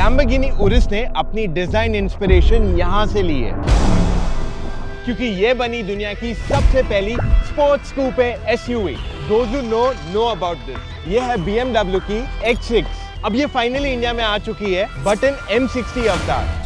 Lamborghini Urus ने अपनी design inspiration यहां से ली है, क्योंकि ये बनी दुनिया की सबसे पहली sports coupe SUV. Those who know about this। ये है BMW की X6। अब ये फाइनली इंडिया में आ चुकी है, बटन M60 अवतार।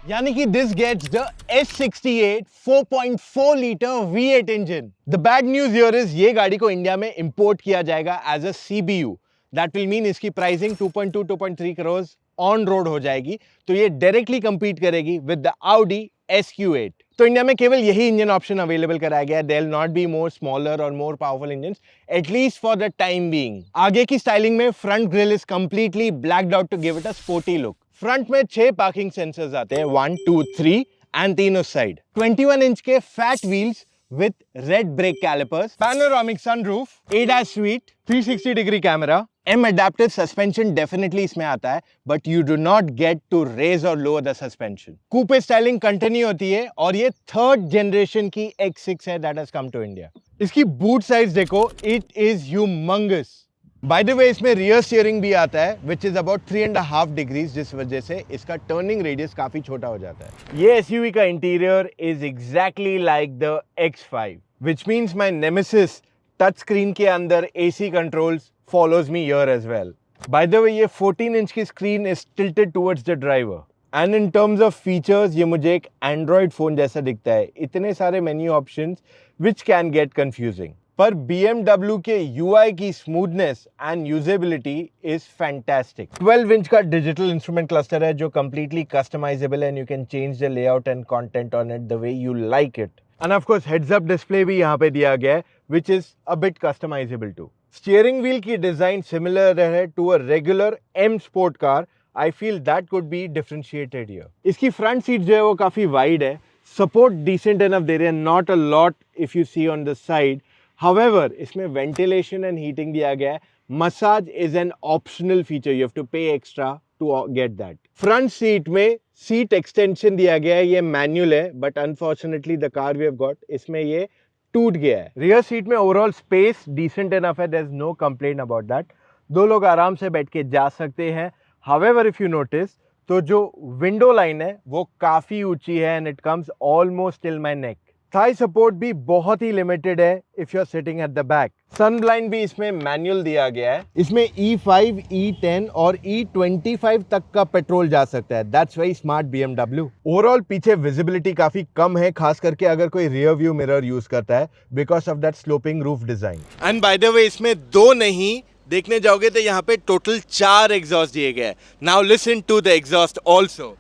यानी कि this gets the S68 4.4 liter V8 engine। The bad news here is ये गाड़ी को इंडिया में इंपोर्ट किया जाएगा as a CBU। That will mean इसकी प्राइसिंग 2.2-2.3 करोड़ ऑन रोड हो जाएगी, तो ये डायरेक्टली compete करेगी with the Audi SQ8। तो इंडिया में केवल यही इंजन ऑप्शन अवेलेबल कराया गया है। There will not be more smaller or more powerful engines, at least for the time being। आगे की स्टाइलिंग में front grille is completely blacked out to give it a sporty look। Front में 6 parking sensors आते हैं, 1, 2, 3 and तीनों side. 21 inch के fat wheels with red brake calipers, panoramic sunroof, ADAS suite, 360 degree camera, M adaptive suspension definitely इसमें आता है, but you do not get to raise और lower the suspension. Coupe styling continue होती है और ये third generation की X6 है that has come to India. इसकी बूट साइज देखो, it is humongous. By the way इसमें रियर स्टीयरिंग भी आता है विच इज अबाउट 3.5 डिग्रीज, जिस वजह से इसका टर्निंग रेडियस काफी छोटा हो जाता है। ये एसयूवी का interior is exactly like the X5, which means my nemesis touch screen के अंदर AC controls follows me here as well। By the way, ये 14 इंच की screen is tilted towards the driver। And in terms of features, ये मुझे एक Android phone जैसा दिखता है। इतने सारे menu options which can get confusing। पर BMW के UI की smoothness and usability is fantastic. 12 inch का डिजिटल इंस्ट्रूमेंट क्लस्टर है जो कंप्लीटली कस्टमाइजेबल है and you can change the layout and content on it the way you like it. And of course heads up display भी यहाँ पे दिया गया है which is a bit customizable too. Steering wheel की design similar है to a regular M sport car. I feel that could be differentiated here. इसकी front seat जो है वो काफी वाइड है, सपोर्ट डिसेंट एनफ दे रहे हैं, not a lot if you see on the side. However, इसमें ventilation and heating दिया गया है। Massage is an optional feature, you have to pay extra to get that। Front seat में seat extension दिया गया है, ये manual है, but unfortunately the car we have got इसमें ये टूट गया है। Rear seat में overall space decent enough है, there's no complaint about that। 2 लोग आराम से बैठ के जा सकते हैं। However, if you notice, तो जो window line है वो काफी ऊंची है and it comes almost till my neck। Thigh support भी बहुत ही लिमिटेड है if you are sitting at the back. Sun blind भी इसमें मैनुअल दिया गया है। इसमें E5, E10 और E25 तक का पेट्रोल जा सकता है। That's very smart BMW। Overall पीछे विजिबिलिटी काफी कम है, खास करके अगर कोई रियर व्यू मिरर यूज करता है because of that sloping roof design. And bye the way इसमें 2 नहीं, देखने जाओगे तो यहाँ पे टोटल 4 एग्जॉस्ट दिए गए। Now listen to the exhaust also.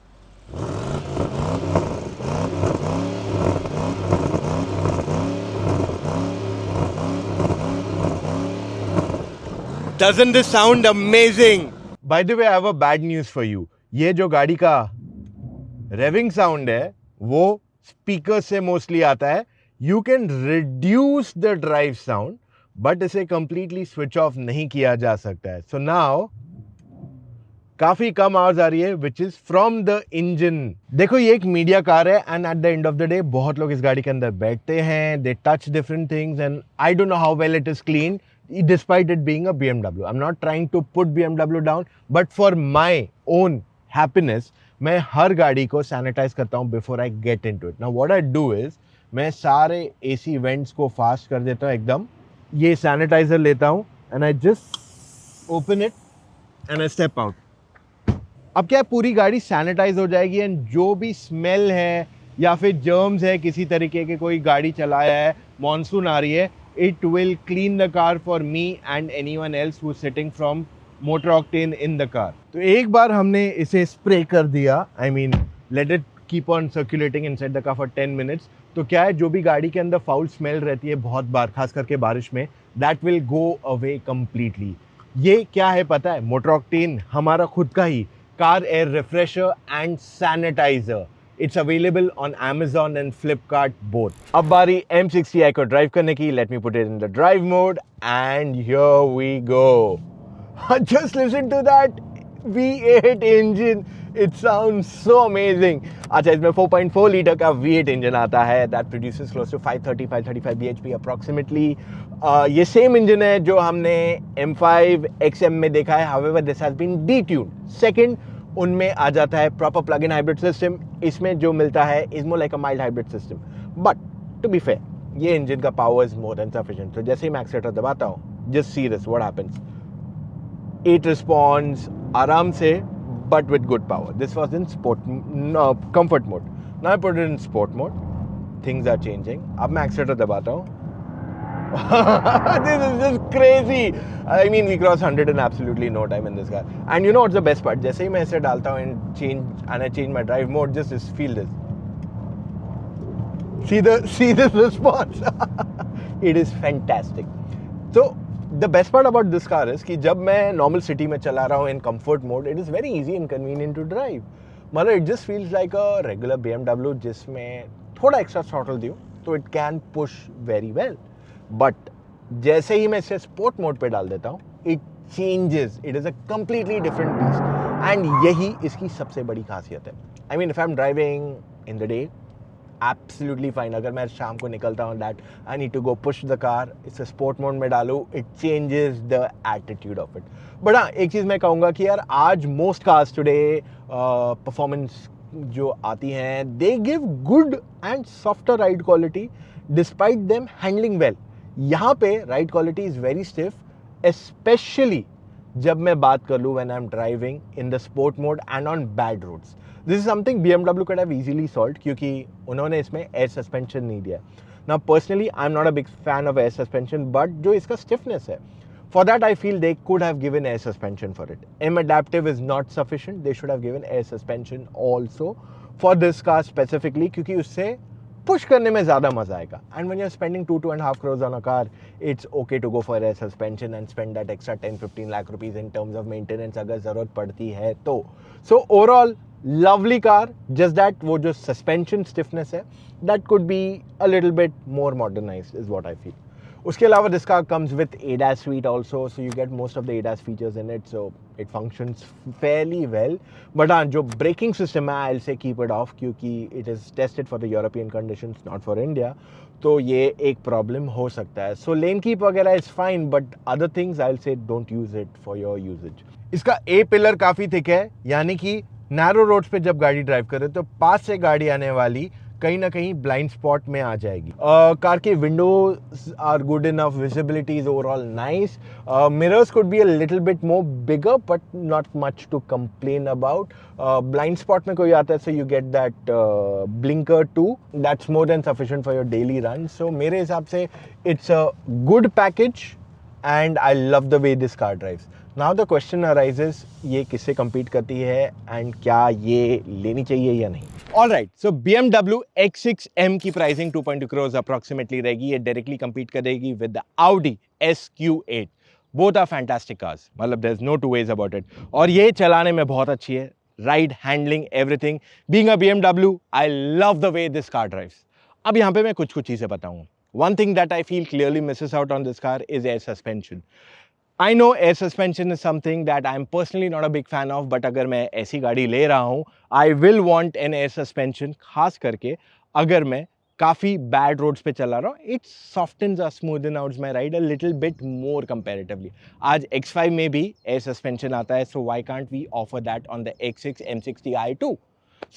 Doesn't this sound amazing? By the way, I have a bad news for you। ये जो गाड़ी का revving sound है वो स्पीकर से मोस्टली आता है। You can reduce the drive sound, but इसे completely switch off नहीं किया जा सकता है। So now काफी कम आवाज आ रही है which is from the engine। देखो ये एक मीडिया कार है and at the end of the day बहुत लोग इस गाड़ी के अंदर बैठते हैं, they touch different things and I don't know how well it is cleaned despite it being a BMW। I'm not trying to put BMW down, but for my own happiness मैं हर गाड़ी को सैनिटाइज करता हूँ before I get into it। Now what I do is मैं सारे AC vents को fast कर देता हूँ एकदम। ये सैनिटाइजर लेता हूँ and I just open it and I step out। अब क्या है, पूरी गाड़ी सैनिटाइज हो जाएगी एंड जो भी स्मेल है या फिर जर्म्स है किसी तरीके के, कोई गाड़ी चलाया है, मॉनसून आ रही है, it will clean the car for me and anyone else who's sitting from motor octane in the car। तो एक बार हमने इसे स्प्रे कर दिया, I mean let it keep on circulating inside the car for 10 minutes। तो क्या है, जो भी गाड़ी के अंदर फाउल स्मेल रहती है बहुत बार, खास करके बारिश में, that will go away completely। ये क्या है पता है, मोटर ऑक्टेन हमारा खुद का ही car air refresher and sanitiser. It's available on Amazon and Flipkart both। अब बारी M60i को ड्राइव करने की। Let me put it in the drive mode and here we go। Just listen to that V8 engine, it sounds so amazing. अच्छा, इसमें 4.4 litre का V8 engine आता है that produces close to 535 bhp approximately. ये same engine है जो हमने M5 XM में देखा है, however this has been detuned. Second, उनमें आ जाता है proper plug in hybrid system. इसमें जो मिलता है is more like a mild hybrid system, but to be fair ये इंजन का power is more than sufficient. तो जैसे ही मैं एक्सीलेटर दबाता हूँ, just see this what happens, it responds आराम से but with good power. This was in sport comfort mode, now I put it in sport mode, things are changing. अब मैं एक्सीलेटर दबाता हूँ this is just crazy. I mean, we cross 100 in absolutely no time in this car. And you know what's the best part? जैसे ही मैं इसे डालता हूँ and I change my drive mode, just feel this. See this response. It is fantastic. So the best part about this car is कि जब मैं normal city में चला रहा हूँ in comfort mode, it is very easy and convenient to drive. मतलब it just feels like a regular BMW जिसमें थोड़ा extra throttle दूँ तो it can push very well. But जैसे ही मैं इसे स्पोर्ट मोड पे डाल देता हूँ, it changes, it is a completely different beast. And यही इसकी सबसे बड़ी खासियत है। I mean, if I am driving in the day, absolutely fine. अगर मैं शाम को निकलता हूँ, that I need to go push the car, इसे स्पोर्ट मोड में डालूँ, it changes the attitude of it. But हाँ, एक चीज़ मैं कहूँगा कि यार आज मोस्ट कार्स टुडे परफॉर्मेंस जो आती हैं, they give good and softer ride quality despite them handling well. यहाँ पे ride quality is very stiff, specially जब मैं बात कर लूँ when I am driving in the sport mode and on bad roads. This is something BMW could have easily solved क्योंकि उन्होंने इसमें एयर सस्पेंशन नहीं दिया। Now personally I am not a big fan of air suspension, but जो इसका stiffness है, for that I feel they could have given air suspension for it. M adaptive is not sufficient, they should have given air suspension also for this car specifically, क्योंकि उससे push करने में ज़्यादा मजा आएगा। And when you are spending 2.5 crores on a car, it's okay to go for air suspension and spend that extra 10-15 lakh rupees in terms of maintenance अगर ज़रूरत पड़ती है तो। So overall lovely car, just that वो जो suspension stiffness है, that could be a little bit more modernized is what I feel. उसके अलावा this car comes with ADAS suite also, so you get most of the ADAS features in it, so it functions fairly well. But हाँ, जो braking system है, I'll say keep it off क्योंकि it is tested for the European conditions, not for India. तो ये एक problem हो सकता है। So lane keep वगैरह is fine, but other things I'll say don't use it for your usage. इसका A pillar काफ़ी थिक है, यानी कि नैरो रोड्स पे जब गाड़ी ड्राइव करे तो पास से गाड़ी आने वाली कहीं ना कहीं ब्लाइंड स्पॉट में आ जाएगी। कार के windows are good enough, visibility is overall nice, mirrors could be a little bit more bigger but not much to complain about. Blind spot में कोई आता है, so you get that blinker too, that's more than sufficient for your daily run. सो मेरे हिसाब से it's a good package and I love the way this car drives. Now the question arises, ये किससे compete करती है and क्या ये लेनी चाहिए या नहीं। ऑलराइट, सो BMW X6M की प्राइसिंग 2.2 crores अप्रॉक्सीमेटली रहेगी। ये डायरेक्टली compete करेगी with the Audi SQ8। Both are fantastic cars, मतलब there is no two ways about it. और ये चलाने में बहुत अच्छी है, ride, handling, everything. Being a BMW, I love the way this car drives. अब यहाँ पे मैं कुछ चीज़ें बताऊँगा। One thing that I feel clearly misses out on this car is air suspension. I know air suspension is something that I'm personally not a big fan of, but अगर मैं ऐसी गाड़ी ले रहा हूँ, I will want an air suspension, खास करके अगर मैं काफ़ी bad roads पे चला रहा हूँ, it softens or smoothens out my ride a little bit more comparatively. आज X5 में भी air suspension आता है, so why can't we offer that on the X6 M60i too?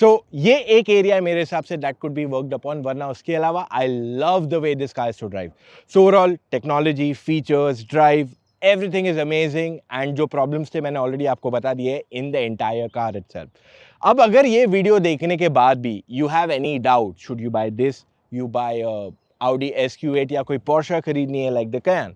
So ये एक एरिया है मेरे हिसाब से that could be worked upon, वरना उसके अलावा I love the way this car is to drive. So overall technology, features, drive, everything is amazing and जो problems थे मैंने already आपको बता दिए in the entire car itself. अब अगर ये वीडियो देखने के बाद भी you have any doubt, should you buy this, you buy a Audi SQ8 या कोई Porsche खरीदनी है like the Cayenne,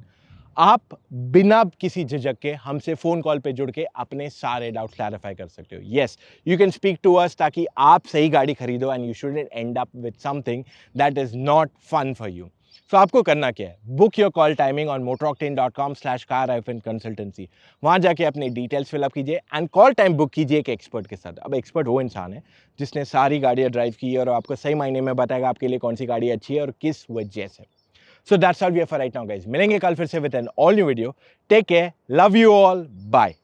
आप बिना किसी झिझक के हमसे फ़ोन कॉल पे जुड़ के अपने सारे डाउट्स क्लैरिफाई कर सकते हो। Yes, you can speak to us ताकि आप सही गाड़ी खरीदो and you shouldn't end up with something that is not fun for you. So आपको करना क्या है, book your call timing on motoroctane.com/car-consultancy। वहाँ जाके अपनी डिटेल्स फिलअप कीजिए एंड कॉल टाइम बुक कीजिए एक एक्सपर्ट के साथ। अब एक्सपर्ट वो इंसान है जिसने सारी गाड़ियाँ ड्राइव की है और आपको सही मायने में बताएगा आपके लिए कौन सी गाड़ी अच्छी है और किस वजह से। So that's all we have for right now, guys. मिलेंगे कल फिर से with an all new video. Take care. Love you all. Bye.